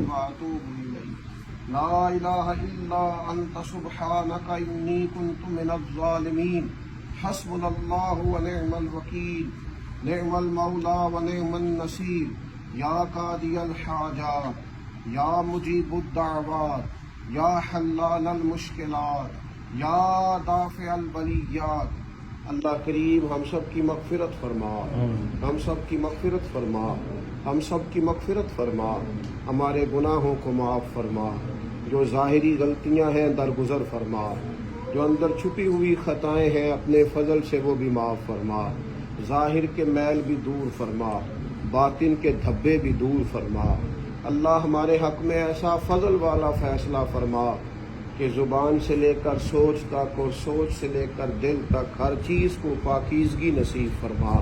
وأتوب إليك لا إله إلا أنت سبحانك إني كنت من الظالمين حسبنا الله ونعم الوكيل نعم المولى ونعم النصير یا قاضی الحاجات یا مجیب الدعوات یا حلال المشکلات یا دافع البلیات۔ اللہ کریم ہم سب کی مغفرت فرما، ہم سب کی مغفرت فرما، ہم سب کی مغفرت فرما، ہمارے گناہوں کو معاف فرما، جو ظاہری غلطیاں ہیں درگزر فرما، جو اندر چھپی ہوئی خطائیں ہیں اپنے فضل سے وہ بھی معاف فرما، ظاہر کے میل بھی دور فرما، باطن کے دھبے بھی دور فرما۔ اللہ ہمارے حق میں ایسا فضل والا فیصلہ فرما کہ زبان سے لے کر سوچ تک اور سوچ سے لے کر دل تک ہر چیز کو پاکیزگی نصیب فرما۔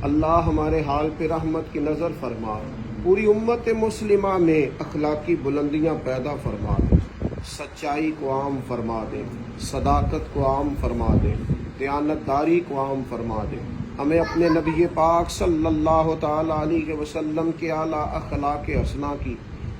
اللہ ہمارے حال پہ رحمت کی نظر فرما، پوری امت مسلمہ میں اخلاقی بلندیاں پیدا فرما دے، سچائی کو عام فرما دے، صداقت کو عام فرما دے، دیانتداری کو عام فرما دے۔ ہمیں اپنے نبی پاک صلی اللہ تعالی علیہ وسلم کے اعلیٰ اخلاق حسنہ کی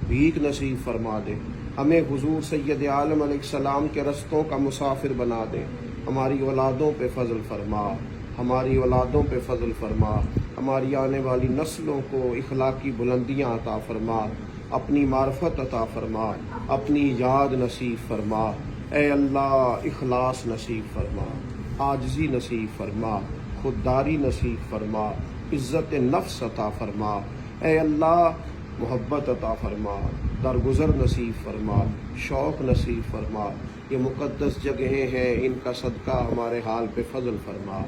بھیک نصیب فرما دے۔ ہمیں حضور سید عالم علیہ السلام کے رستوں کا مسافر بنا دے۔ ہماری اولادوں پہ فضل فرما، ہماری اولادوں پہ فضل فرما، ہماری آنے والی نسلوں کو اخلاقی بلندیاں عطا فرما، اپنی معرفت عطا فرما، اپنی یاد نصیب فرما۔ اے اللہ اخلاص نصیب فرما، عاجزی نصیب فرما، خودداری نصیب فرما، عزت نفس عطا فرما۔ اے اللہ محبت عطا فرما، درگزر نصیب فرما، شوق نصیب فرما۔ یہ مقدس جگہیں ہیں، ان کا صدقہ ہمارے حال پہ فضل فرما،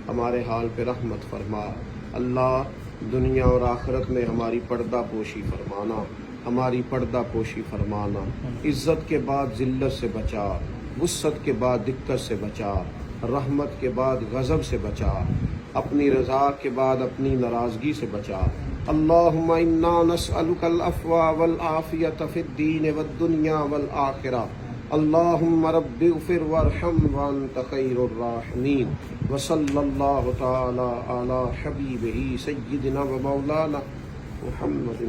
ہمارے حال پہ رحمت فرما۔ اللہ دنیا اور آخرت میں ہماری پردہ پوشی فرمانا، ہماری پردہ پوشی فرمانا، عزت کے بعد ذلت سے بچا، وسعت کے بعد دقت سے بچا، رحمت کے بعد غضب سے بچا، اپنی رضا کے بعد اپنی ناراضگی سے بچا۔ اللہم انا نسألک العفو والعافیۃ فی الدین والدنیا والآخرہ۔ اللہم رب اغفر وارحم وانت خیر الراحمین۔ وصلی اللہ تعالی علی حبیبہ سیدنا و مولانا محمد۔